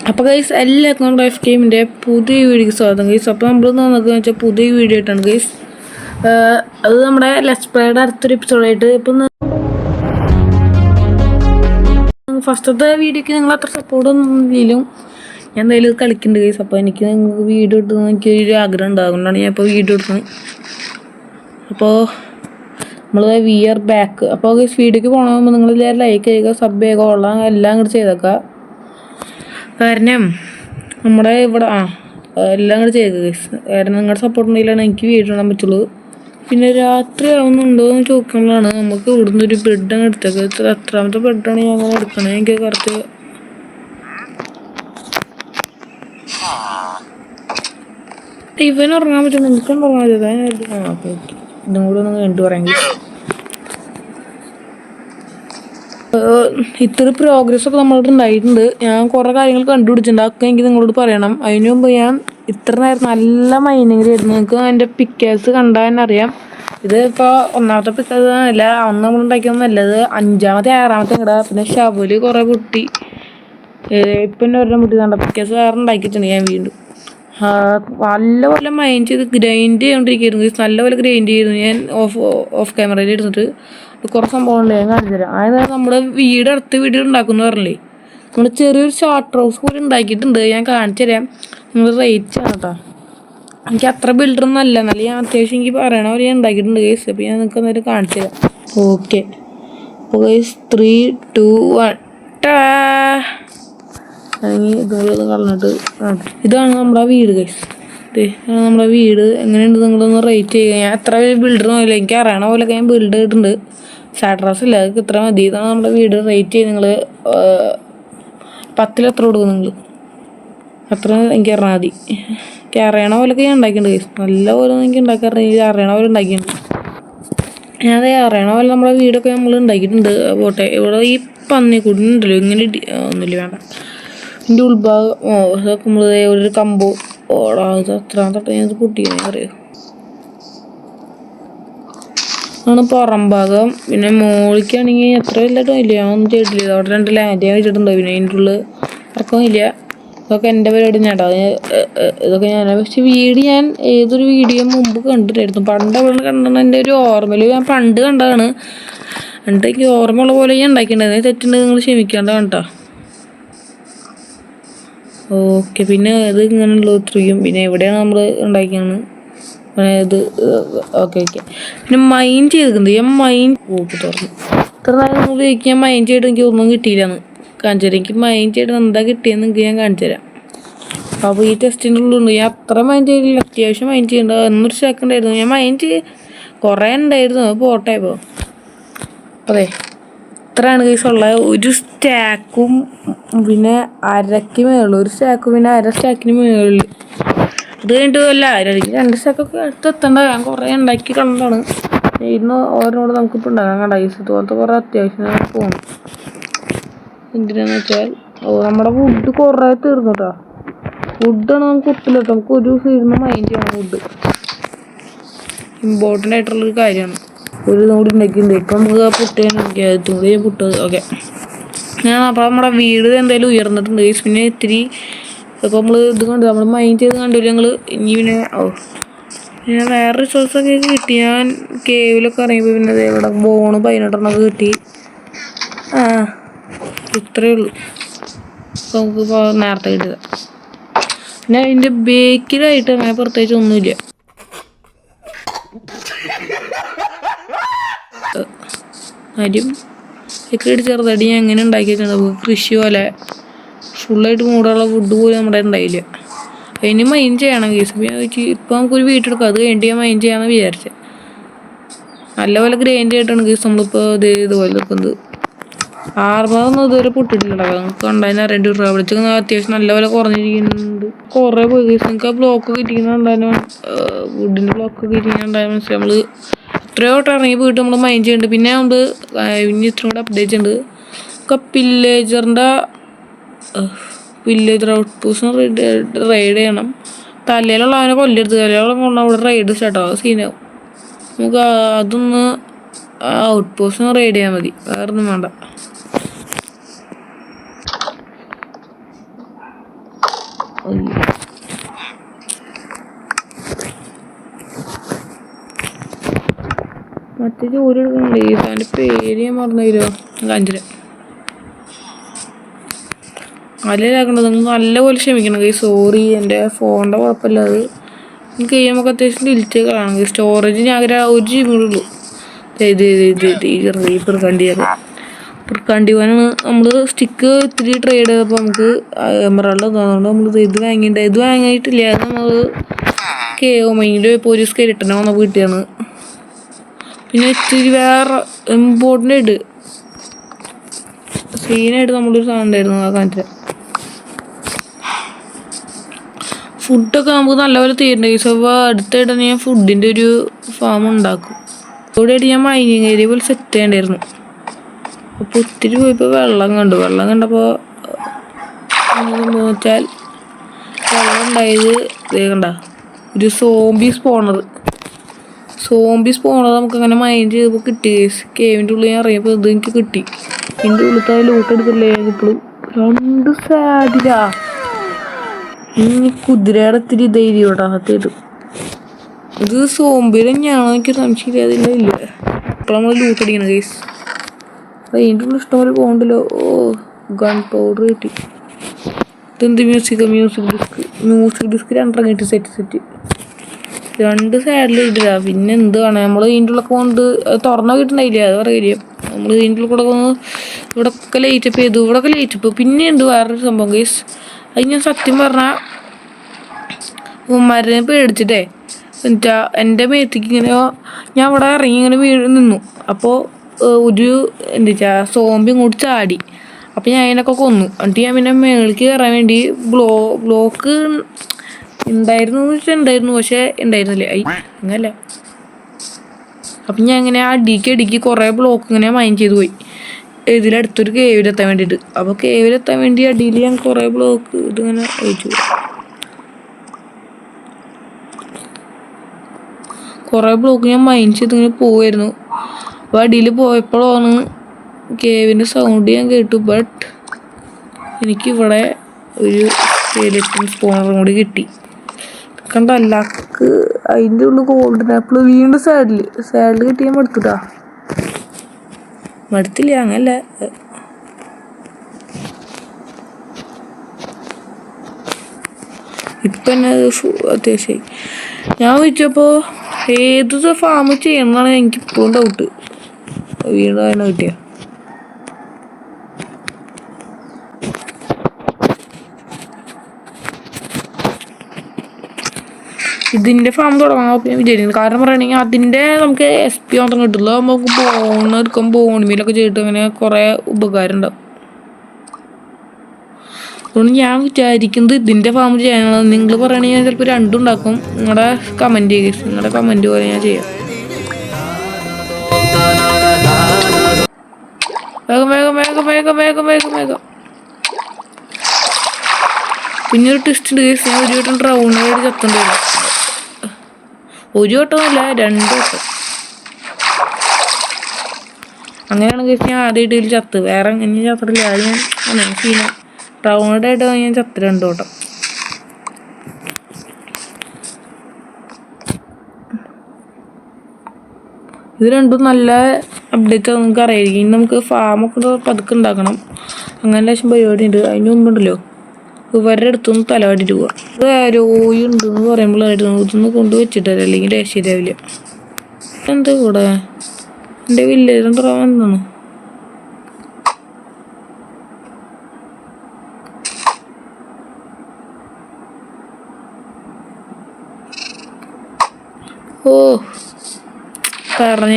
അപ്പോൾ ഗൈസ് എല്ലാവർക്കും നമ്മുടെ എഫ് ടീമിൻ്റെ പുതിയ വീഡിയോക്ക് സ്വാഗതം ഗൈസ്. അപ്പോൾ നമ്മൾ നോക്കുക വെച്ചാൽ പുതിയ വീഡിയോ ആയിട്ടാണ് ഗൈസ്. അത് നമ്മുടെ ലെറ്റ്സ് പ്ലേയുടെ അടുത്തൊരു എപ്പിസോഡായിട്ട് ഇപ്പം ഫസ്റ്റത്തെ വീഡിയോക്ക് നിങ്ങൾ അത്ര സപ്പോർട്ടൊന്നും ഇല്ലെങ്കിലും ഞാൻ എന്തായാലും ഇത് കളിക്കുന്നുണ്ട് ഗൈസ്. അപ്പോൾ എനിക്ക് നിങ്ങൾക്ക് വീഡിയോ ഇട്ടുന്ന എനിക്കൊരു ആഗ്രഹം ഉണ്ട്, അതുകൊണ്ടാണ് ഞാൻ ഇപ്പോൾ വീഡിയോ എടുക്കുന്നത്. അപ്പോൾ നമ്മൾ വി ആർ ബാക്ക്. അപ്പോൾ ഗൈസ് വീഡിയോക്ക് പോകണമെങ്കിൽ നിങ്ങൾ ലൈക്ക് ചെയ്യുക, സബ് ചെയ്യുക, കൊള്ളാം എല്ലാം ഇങ്ങോട്ട് ചെയ്തേക്കാം. കാരണം നമ്മുടെ ഇവിടെ എല്ലാം കൂടെ ചെയ്തത് ഗൈസ്. കാരണം നിങ്ങളുടെ സപ്പോർട്ട് ഉണ്ടെങ്കിലാണ് എനിക്ക് വീഡിയോ ഇടാൻ പറ്റുള്ളൂ. പിന്നെ രാത്രി ആവുന്നുണ്ടോ എന്ന് ചോദിക്കുമ്പോഴാണ് നമുക്ക് ഇവിടുന്ന് ഒരു ബെഡ് അങ്ങ് എടുത്തേക്ക്. എത്രാമത്തെ ബെഡാണ് ഞാൻ അങ്ങനെ എടുക്കണേ എനിക്ക് കറക്റ്റ് ഇവൻ ഉറങ്ങാൻ പറ്റും. എനിക്കും ഉറങ്ങാൻ പറ്റും. ഓക്കെ ഇതും കൂടെ ഒന്ന് കണ്ടു പറയാമെങ്കിൽ ഇത്ര പ്രോഗ്രസ്സൊക്കെ നമ്മളോട് ഉണ്ടായിട്ടുണ്ട്. ഞാൻ കുറേ കാര്യങ്ങൾ കണ്ടുപിടിച്ചിട്ടുണ്ട്, അതൊക്കെ എനിക്ക് നിങ്ങളോട് പറയണം. അതിന് മുമ്പ് ഞാൻ ഇത്ര നേരം നല്ല മൈനിങ്ങിലായിരുന്നു. നിങ്ങൾക്ക് എൻ്റെ പിക്കേഴ്സ് കണ്ടാൽ തന്നെ അറിയാം. ഇത് ഇപ്പോൾ ഒന്നാമത്തെ പിക്കേഴ്സ് അല്ല, അന്ന് നമ്മൾ ഉണ്ടാക്കിയൊന്നും ഇത് 5ാമത്തെ 6ാമത്തെ ഇടാം. പിന്നെ ഷവല് കുറേ പൊട്ടി. ഇപ്പം തന്നെ ഒരെണ്ണം പൊട്ടി കണ്ട പിക്കേഴ്സ് വേറെ ഉണ്ടാക്കിയിട്ടുണ്ട് ഞാൻ വീണ്ടും. നല്ലപോലെ മൈൻഡ് ചെയ്ത് ഗ്രൈൻഡ് ചെയ്തുകൊണ്ടിരിക്കുകയായിരുന്നു. നല്ലപോലെ ഗ്രൈൻഡ് ചെയ്തു ഞാൻ ഓഫ് ക്യാമറയിൽ എടുത്തിട്ട്. കുറേ സംഭവമുണ്ട് ഞാൻ കാണിച്ചു തരാം. അതായത് നമ്മുടെ അടുത്ത് വീട് ഉണ്ടാക്കുന്ന പറഞ്ഞില്ലേ, നമ്മൾ ചെറിയൊരു ഷോർട്ട് ഹൗസ് പോലെ ഉണ്ടാക്കിയിട്ടുണ്ട്. ഞാൻ കാണിച്ചു തരാം. നിങ്ങൾ റേറ്റ് ചെയ്യണം കേട്ടോ. എനിക്ക് അത്ര ബിൽഡറൊന്നും അല്ല, എന്നാലും ഞാൻ അത്യാവശ്യം എനിക്ക് പറയണ പോലെ ഞാൻ ഉണ്ടാക്കിയിട്ടുണ്ട് ഗൈസ്. അപ്പോൾ ഞാൻ നിങ്ങൾക്ക് എന്തായാലും കാണിച്ചു തരാം. ഓക്കെ അപ്പോൾ ഗൈസ് 3, 2, 1 അല്ലെങ്കിൽ ഇതുപോലെ കളഞ്ഞിട്ട് ഇതാണ് നമ്മുടെ വീട് ഗൈസ്. ഇതാണ് നമ്മുടെ വീട്. എങ്ങനെയുണ്ട് നിങ്ങളൊന്ന് റേറ്റ് ചെയ്യുക. ഞാൻ എത്ര ബിൽഡറൊന്നും ഇല്ല, എനിക്ക് അറിയണ പോലെയൊക്കെ ഞാൻ ബിൽഡ് ചെയ്തിട്ടുണ്ട്. സാഡ്രാസ് ഇല്ല, അതൊക്കെ ഇത്ര മതി. ഇതാണ് നമ്മുടെ വീട്. റേറ്റ് ചെയ്ത് നിങ്ങൾ 10ൽ എത്ര കൊടുക്കും നിങ്ങൾ? അത്ര എനിക്ക് അറിയാൻ മതി. എനിക്ക് അറിയണ പോലെയൊക്കെ ഞാൻ ഉണ്ടാക്കിയിട്ടുണ്ട് ഗൈസ്. നല്ല പോലെ എനിക്ക് ഉണ്ടാക്കാറില്ല, അറിയണ പോലെ ഉണ്ടാക്കിയിട്ടുണ്ട്. ഞാൻ അറിയണ പോലെ നമ്മുടെ വീടൊക്കെ നമ്മൾ ഉണ്ടാക്കിയിട്ടുണ്ട്. പോട്ടെ, ഇവിടെ ഈ പന്നിക്കൂടി ഉണ്ടല്ലോ, ഇങ്ങനെ ഒന്നുമില്ല വേണ്ട. ഇതിൻ്റെ ഉൾഭാഗം ഇതൊക്കെ നമ്മൾ ഒരു കമ്പോ ഓടാ ഇത് എത്രാമത്തെ ഞാൻ പൊട്ടിക്കണേ അറിയോ ആണ് പുറം ഭാഗം. പിന്നെ മോളിക്കാണെങ്കിൽ എത്ര വലുതായിട്ടും ഇല്ല, ഞാൻ ഒന്നും ചെയ്തിട്ടില്ല. അവിടെ 2 ലാൻഡ് വെച്ചിട്ടുണ്ടോ, പിന്നെ അതിൻ്റെ ഉള്ളിൽ ഇറക്കമില്ല. ഇതൊക്കെ എൻ്റെ പരിപാടി ഞാട്ടോ. ഇതൊക്കെ ഞാൻ പക്ഷെ വീഡിയോ ഞാൻ ഏതൊരു വീഡിയോ മുമ്പ് കണ്ടിട്ടായിരുന്നു. പണ്ട് അവിടെ കണ്ടാണ് എൻ്റെ ഒരു ഓർമ്മയിൽ ഞാൻ പണ്ട് കണ്ടതാണ്. എന്നിട്ട് എനിക്ക് ഓർമ്മയുള്ള പോലെ ഞാൻ ഉണ്ടാക്കിയിട്ടുണ്ടായിരുന്നു. തെറ്റുണ്ടെങ്കിൽ നിങ്ങൾ ക്ഷമിക്കേണ്ടതാണ് കേട്ടോ. ഓക്കെ പിന്നെ ഇത് ഇങ്ങനെയുള്ള ഒത്തിരിയും പിന്നെ എവിടെയാണ് നമ്മൾ ഉണ്ടാക്കിയാണ് ഇത്. ഓക്കെ പിന്നെ മൈൻഡ് ചെയ്തിട്ടുണ്ട്. ഞാൻ മൈൻഡ് തുറന്നു ഇത്ര നേരം ഉപയോഗിക്കാൻ ഞാൻ മൈൻഡ് ചെയ്തിട്ട് എനിക്ക് ഒന്നും കിട്ടിയില്ലാന്ന് കാണിച്ചു തരാം. എനിക്ക് മൈൻഡ് ചെയ്തിട്ട് എന്താ കിട്ടിയെന്ന് എനിക്ക് ഞാൻ കാണിച്ചു തരാം. അപ്പോൾ ഈ ടെസ്റ്റിൻ്റെ ഉള്ളുണ്ട്. ഞാൻ അത്ര മൈൻഡ് ചെയ്തില്ല, അത്യാവശ്യം മൈൻഡ് ചെയ്യേണ്ട. എന്നൊരു സെക്കൻഡ് ആയിരുന്നു ഞാൻ മൈൻഡ് കുറേ ഉണ്ടായിരുന്നു. അത് പോട്ടെ. ഇപ്പോൾ അതെ ഇത്രയാണ് കേസുള്ള ഒരു സ്റ്റാക്കും പിന്നെ അരയ്ക്ക് മേളിൽ ഒരു സ്റ്റാക്കും പിന്നെ അര സ്റ്റാക്കിന് മേളിൽ. അത് കഴിഞ്ഞിട്ട് അല്ല 2 സ്റ്റാക്കൊക്കെ എത്തണ്ട. ഞാൻ കുറേ ഉണ്ടാക്കി കണ്ടാണ്. ഇന്ന് ഓരോട് നമുക്കിപ്പോൾ ഉണ്ടാകാൻ കണ്ട ഇതുപോലത്തെ കുറേ അത്യാവശ്യം പോകണം. എന്തിനാന്ന് വെച്ചാൽ നമ്മുടെ വുഡ് കുറേ തീർന്നു കേട്ടോ. വുഡാണ് നമുക്ക് ഒത്തില്ല കേട്ടോ. നമുക്ക് ഒരു സൈഡിൽ മൈൻഡ് ചെയ്യണം. വുഡ് ഇമ്പോർട്ടൻ്റ് ആയിട്ടുള്ളൊരു കാര്യമാണ്. ഒരു കൂടി ഉണ്ടാക്കിയിട്ടുണ്ട്. ഇപ്പം നമുക്ക് ആ പുട്ടൂടി പുട്ട്. ഓക്കെ ഞാൻ അപ്പോൾ നമ്മുടെ വീട് എന്തായാലും ഉയർന്നിട്ടുണ്ട്. പിന്നെ ഇത്തിരി ഇപ്പോൾ നമ്മൾ ഇത് കണ്ടു, നമ്മൾ മൈൻഡ് ചെയ്ത് കണ്ടില്ല ഞങ്ങൾ. ഇനി പിന്നെ വേറെ റിസോഴ്സൊക്കെ കിട്ടി. ഞാൻ കേവിലൊക്കെ ഇറങ്ങിയപ്പോൾ പിന്നെ ഇവിടെ ബോണ് 18 കിട്ടി. ഇത്രയേ ഉള്ളൂ നമുക്കിപ്പോൾ നേരത്തെ കിട്ടിയത്. പിന്നെ അതിൻ്റെ ബേക്കിലായിട്ട് അങ്ങനെ പ്രത്യേകിച്ച് ഒന്നുമില്ല. ആദ്യം ഒക്കെ ചെറുതായിട്ട് ഞാൻ എങ്ങനെ ഉണ്ടാക്കി വെച്ചാൽ കൃഷി പോലെ ഫുള്ളായിട്ട് മൂടാനുള്ള വുഡ് പോലും നമ്മുടെ ഉണ്ടായില്ല. അതിന് മൈൻഡ് ചെയ്യണം കേസ്. ഇപ്പം നമുക്കൊരു വീട്ടെടുക്കാം, അത് കഴിഞ്ഞിട്ട് ഞാൻ മൈൻഡ് ചെയ്യാമെന്ന് വിചാരിച്ചത്. നല്ലപോലെ ഗ്രൈൻഡ് ആയിട്ടാണ് കേസ് നമ്മളിപ്പോൾ ഇതുപോലെ നിൽക്കുന്നത്. ആർഭാഗമൊന്നും ഇതുവരെ പൊട്ടിട്ടില്ല. നമുക്ക് കണ്ടതിന് അറിയേണ്ടി വരും. അവിടേക്ക് അത്യാവശ്യം നല്ലപോലെ കുറഞ്ഞിരിക്കുന്നുണ്ട്. കുറേ പോയി കേസ്. നിങ്ങൾക്ക് ആ ബ്ലോക്കൊക്കെ ഇരിക്കുന്നുണ്ടായാലും വുഡിൻ്റെ ബ്ലോക്കൊക്കെ ഇരിക്കുന്നുണ്ടായാലും മനസ്സിലായി. നമ്മൾ എത്രയോ വട്ടം ഇറങ്ങി പോയിട്ട് നമ്മൾ മൈൻഡ് ചെയ്യുന്നുണ്ട്. പിന്നെ ഉണ്ട് ഇനി ഇത്രയും കൂടെ അപ്ഡേറ്റ് ഉണ്ട്. ഒക്കെ വില്ലേജർ ഔട്ട് പോസ്റ്റ് റൈഡ് ചെയ്യണം. തലയിലുള്ള അവനെ കൊല്ലെടുത്ത് തലയിലുള്ള കൊണ്ട് അവിടെ റൈഡ് സ്റ്റാർട്ടാവും. സീനാവും. നമുക്ക് അതൊന്ന് ഔട്ട് പോസ്റ്റ് റൈഡ് ചെയ്യാൻ മതി, വേറെ ഒന്നും വേണ്ട. മറ്റേ ജോലി എടുക്കണ്ടേ, അതിൻ്റെ പേര് ഞാൻ മറന്നു തരുമോ? കാഞ്ചന അതിലാക്കണ്ടത്. നിങ്ങൾ നല്ലപോലെ ക്ഷമിക്കണം കൈ. സോറി, എൻ്റെ ഫോണിൻ്റെ കുഴപ്പമില്ല. അത് എനിക്ക് നമുക്ക് അത്യാവശ്യം ഡിലിറ്റ് കാണാം. സ്റ്റോറേജ് ഞാൻ ഒരു GB ഉള്ളൂ. കണ്ടി പോകാനാണ് നമ്മൾ സ്റ്റിക്ക് ഇത്തിരി ട്രേഡ് ചെയ്തപ്പോൾ നമുക്ക് എമറാൾഡ് അതുകൊണ്ട് നമ്മൾ ഇത് വാങ്ങിയിട്ടുണ്ട്. ഇത് വാങ്ങിയിട്ടില്ല, അത് നമ്മൾ മൈൻഡ് പോയപ്പോൾ ഒരു സ്കെലിട്ടനെ വന്നപ്പോൾ കിട്ടിയാണ്. പിന്നെ ഇത്തിരി വേറെ ഇമ്പോർട്ടൻ്റ് സീനായിട്ട് നമ്മളൊരു സാധനം ഉണ്ടായിരുന്നു ആ കാണിച്ച ഫുഡൊക്കെ നമുക്ക് നല്ലപോലെ തീരണ്ടേ. അപ്പോൾ അടുത്തായിട്ട് ഞാൻ ഫുഡിൻ്റെ ഒരു ഫാം ഉണ്ടാക്കും. ഇവിടെയായിട്ട് ഞാൻ മൈനിങ് ഏരിയ പോലെ സെറ്റ് ചെയ്യണ്ടായിരുന്നു. അപ്പോൾ ഒത്തിരി പോയപ്പോൾ വെള്ളം കണ്ടപ്പോൾ എന്താണെന്ന് വെച്ചാൽ വെള്ളം ഉണ്ടായത് കണ്ട ഒരു സോംബി സ്പോണർ നമുക്കങ്ങനെ മൈൻഡ് ചെയ്തപ്പോൾ കിട്ടി. കേവിൻ്റെ ഉള്ളിൽ ഞാൻ അറിയപ്പോൾ ഇത് എനിക്ക് കിട്ടി. എൻ്റെ ഉള്ളിലത്തെ ലൂട്ട് എടുത്തില്ലേ ഇപ്പോഴും 2 സാഡിലാ. കുതിരയുടെ ഇത്തിരി ധൈര്യം അകത്തേട്ട്. ഇത് സോംബി തന്നെയാണോ എനിക്ക് സംശയമില്ല. അതില്ല ഇപ്പോൾ നമ്മൾ ലൂട്ട് അടിക്കണം കേസ്. അതിൻ്റെ ഉള്ളിൽ ഇഷ്ടംപോലെ പോകണ്ടല്ലോ. ഗൺ പൗഡർ കിട്ടി. ഇതെന്ത് മ്യൂസിക് ഡിസ്ക് 2 കിട്ടി. സെറ്റ് 2 സൈഡിൽ ഇടില്ല. പിന്നെ എന്ത് വേണം നമ്മൾ ഇതിൻ്റെ ഉള്ളൊക്കെ കൊണ്ട് തുറന്ന കിട്ടണ്ടായില്ല. അത് പറയില്ല. നമ്മൾ ഇതിൻ്റെ ഉള്ളിൽ കൂടെ ഇവിടെയൊക്കെ ലൈറ്റപ്പ് ചെയ്തു. ഇവിടെയൊക്കെ ലൈറ്റപ്പ്. പിന്നെ ഉണ്ട് വേറൊരു സംഭവം കേസ്. അത് ഞാൻ സത്യം പറഞ്ഞാൽ ഉമ്മാരെ പേടിച്ചിട്ടേ എന്നിട്ടാ എൻ്റെ മേത്തേക്ക് ഇങ്ങനെ ഞാൻ അവിടെ ഇറങ്ങി ഇങ്ങനെ നിന്നു. അപ്പോൾ ഒരു എന്താ വെച്ചാൽ സോംബി ഇങ്ങോട്ട് ചാടി. അപ്പോൾ ഞാൻ അതിനൊക്കെ കൊന്നു. എന്നിട്ട് ഞാൻ പിന്നെ മേളിലേക്ക് കയറാൻ വേണ്ടി ബ്ലോക്ക് ഉണ്ടായിരുന്നു എന്ന് വെച്ചാൽ ഉണ്ടായിരുന്നു, പക്ഷേ ഉണ്ടായിരുന്നില്ലേ അങ്ങനല്ല. അപ്പം ഞാൻ ഇങ്ങനെ അടിക്ക് കുറേ ബ്ലോക്ക് ഇങ്ങനെ മൈൻഡ് ചെയ്ത് പോയി ഇതിലടുത്തൊരു കേവിലെത്താൻ വേണ്ടിയിട്ട്. അപ്പോൾ കേവിലെത്താൻ വേണ്ടി അടിയിൽ ഞാൻ കുറേ ബ്ലോക്ക് ഇതിങ്ങനെ അയച്ചു. കുറേ ബ്ലോക്ക് ഞാൻ മൈൻഡ് ചെയ്ത് ഇങ്ങനെ പോവായിരുന്നു. അപ്പോൾ അടിയിൽ പോയപ്പോഴാണ് കേവിൻ്റെ സൗണ്ട് ഞാൻ കേട്ടു. ബട്ട് എനിക്കിവിടെ ഒരു സ്കെലിറ്റൻ സ്പോണറും കൂടി കിട്ടി. കണ്ട ലക്ക്. അതിൻ്റെ ഉള്ളിൽ ഗോൾഡൻ ആപ്പിൾ വീണ്ടും സൈഡിൽ കിട്ടിയാൽ മടുത്തില്ല അങ്ങനല്ല. ഇപ്പം തന്നെ അത്യാവശ്യമായി. ഞാൻ ചോദിച്ചപ്പോൾ ഏത് ഫാം ചെയ്യണമെന്നാണ് എനിക്കിപ്പോഴും ഡൗട്ട്. വീണ്ടും അതിനെ കിട്ടിയ ഇതിൻ്റെ ഫാം തുടങ്ങാൻ ഞാൻ വിചാരിക്കുന്നത്. കാരണം പറയുകയാണെങ്കിൽ അതിൻ്റെ നമുക്ക് SP മാത്രം കിട്ടില്ല. നമുക്ക് ബോണിമീലൊക്കെ ചെയ്തിട്ട് അങ്ങനെ കുറേ ഉപകാരം ഉണ്ടാവും. അതുകൊണ്ട് ഞാൻ വിചാരിക്കുന്നത് ഇതിൻ്റെ ഫാം ചെയ്യാനുള്ളത്. നിങ്ങൾ പറയുകയാണെങ്കിൽ ഞാൻ ചിലപ്പോൾ 2 ഉണ്ടാക്കും. നിങ്ങളുടെ കമൻറ്റ് പോലെ ഞാൻ ചെയ്യാം. വേഗം. പിന്നെ ഒരു ട്വിസ്റ്റ് ഉണ്ട് കേസ്. ഞാൻ ഒരു വട്ടം ഡ്രൗണായിട്ട് ചത്തേണ്ടി വരും. ഒരു വട്ടമൊന്നുമില്ല, 2 വട്ടം. അങ്ങനെയാണ് കേസ് ഞാൻ ആദ്യമായിട്ട് ഇതിൽ ചത്ത്. വേറെ എങ്ങനെ ചത്തിട്ടില്ല. അത് ഞാൻ സീന ഡ്രൗണായിട്ട് ഞാൻ ചത്ത് 2 വട്ടം. ഇത് രണ്ടും നല്ല അപ്ഡേറ്റ് നമുക്ക് അറിയായിരിക്കും. ഇനി നമുക്ക് ഫാമൊക്കെ പതുക്കെ ഉണ്ടാക്കണം. അങ്ങനെ ലേശം പരിപാടി ഉണ്ട്. അതിന് മുമ്പുണ്ടല്ലോ ഇവരുടെ അടുത്തൊന്ന് തലവാടിയിട്ട് പോവാം. ഇത് ആരോയും ഉണ്ടെന്ന് പറയുമ്പോഴായിരുന്നു ഇതൊന്ന് കൊണ്ടുവച്ചിട്ടല്ല, അല്ലെങ്കിൽ ശരിയാവില്ല. എന്താ കൂടെ എൻ്റെ വില്ലേജും തുറവാൻ എന്താണ്?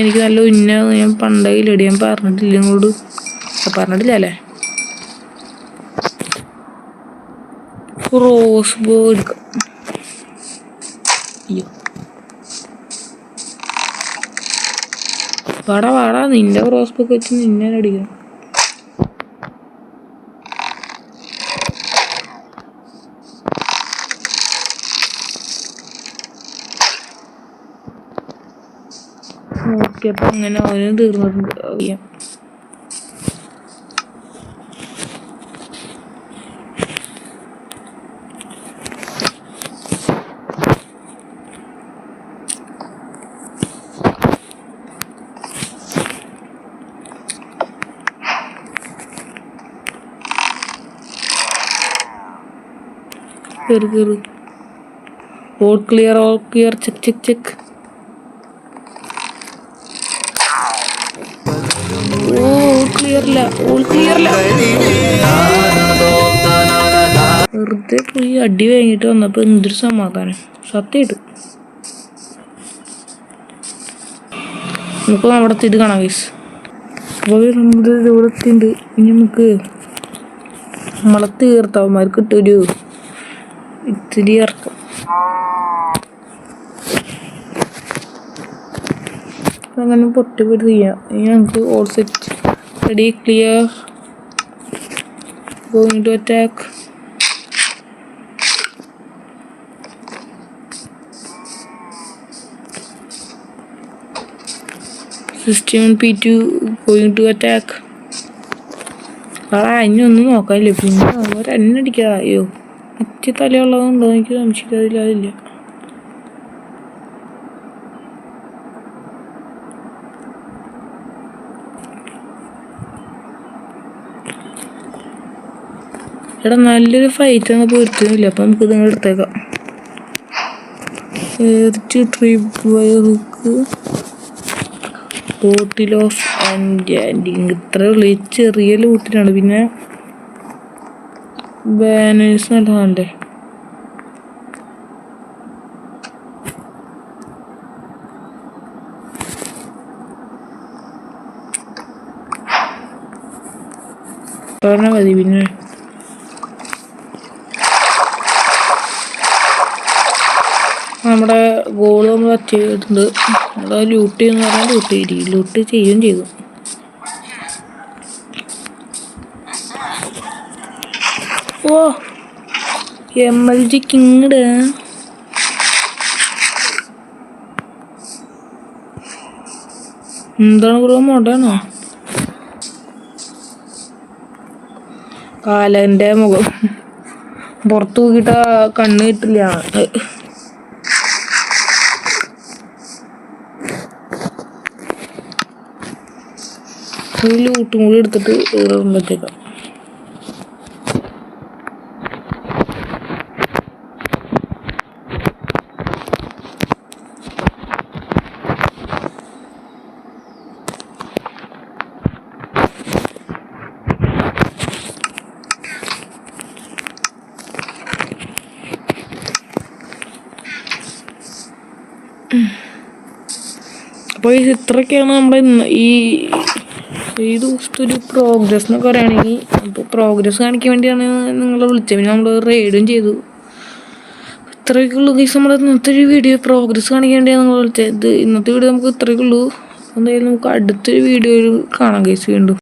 എനിക്ക് നല്ല ഉന്നതാണ്. ഞാൻ പണ്ടയിലടി ഞാൻ പറഞ്ഞിട്ടില്ല ഇങ്ങോട്ട്. പറഞ്ഞിട്ടില്ല അല്ലേ? റോസ് ബോ എടുക്കാം. അയ്യോ വാടാ നിന്റെ റോസ് ബോ വെച്ച് നിന്നെ അടിക്കണം. ഓക്കെ, അപ്പം അങ്ങനെ അവനും തീർന്നിട്ടുണ്ട്. അറിയാം. കയറി. All clear check. ഓൾ ക്ലിയറില്ല. വെറുതെ പോയി അടി വാങ്ങിയിട്ട് വന്നപ്പോൾ എന്തൊരു സമാധാനം, സത്യമായിട്ട്. നമുക്ക് നമ്മുടെ ഇത് കാണാം ഗൈസ്. അപ്പോൾ നമ്മുടെ ഇവിടെ എത്തിയിട്ടുണ്ട്. ഇനി നമുക്ക് നമ്മളെ തീർത്തവന്മാർക്ക് ഇട്ടൊരു ഇത്തിരി ഇറക്കാം. അങ്ങനെ പൊട്ടി ചെയ്യാം. ഇനി നമുക്ക് all set ready clear going to attack. System P2 going to attack. ഇനി ഒന്നും നോക്കാനില്ല. പിന്നെ ഒരെണ്ണടിക്കാ. അയ്യോ മറ്റേ തലയുള്ളതുണ്ടോ എനിക്ക് സംശയിക്കാതില്ല. എടാ നല്ലൊരു ഫൈറ്റ് ആണ് പൊരുത്തുന്നില്ല. അപ്പം നമുക്ക് നിങ്ങൾ എടുത്തേക്കാം. ബോട്ടിൽ ഓഫ് ആൻഡിങ് ഇത്രയേ ഉള്ളൂ. ഈ ചെറിയ ലൂട്ടിനാണ്. പിന്നെ ബാനേഴ്സ് നല്ലതാണ്ടേ. പറഞ്ഞാൽ മതി. പിന്നെ നമ്മുടെ ഗോള് നമ്മൾ അച്ചീവ് ചെയ്തിട്ടുണ്ട്. നമ്മൾ ലൂട്ട് എന്ന് പറഞ്ഞാൽ ലൂട്ട് ചെയ്യുകയും ചെയ്തു. ഓ MLG കിങ്ങട് എന്താണ് ബ്രോ, മോഡാണോ? കാലൻ്റെ മുഖം പുറത്ത് നോക്കിയിട്ട് കണ്ണ് കിട്ടില്ല. ലൂട്ടും കൂടി എടുത്തിട്ട് ഇടുമ്പോഴത്തേക്കാം. അപ്പോൾ ഇത്രയൊക്കെയാണ് നമ്മുടെ ഈ ദിവസത്തെ ഒരു പ്രോഗ്രസ് എന്നൊക്കെ പറയുകയാണെങ്കിൽ. അപ്പോൾ പ്രോഗ്രസ് കാണിക്കാൻ വേണ്ടിയാണ് നിങ്ങളെ വിളിച്ചത്. പിന്നെ നമ്മൾ റെയ്ഡും ചെയ്തു. ഇത്രയൊക്കെ ഉള്ളൂ ഗൈസ് നമ്മുടെ ഇന്നത്തെ ഒരു വീഡിയോ. പ്രോഗ്രസ് കാണിക്കാൻ വേണ്ടിയാണ് നിങ്ങൾ വിളിച്ചത്. ഇന്നത്തെ വീഡിയോ നമുക്ക് ഇത്രയൊക്കെ ഉള്ളൂ. എന്തായാലും നമുക്ക് അടുത്തൊരു വീഡിയോയിൽ കാണാം ഗൈസ് വീണ്ടും.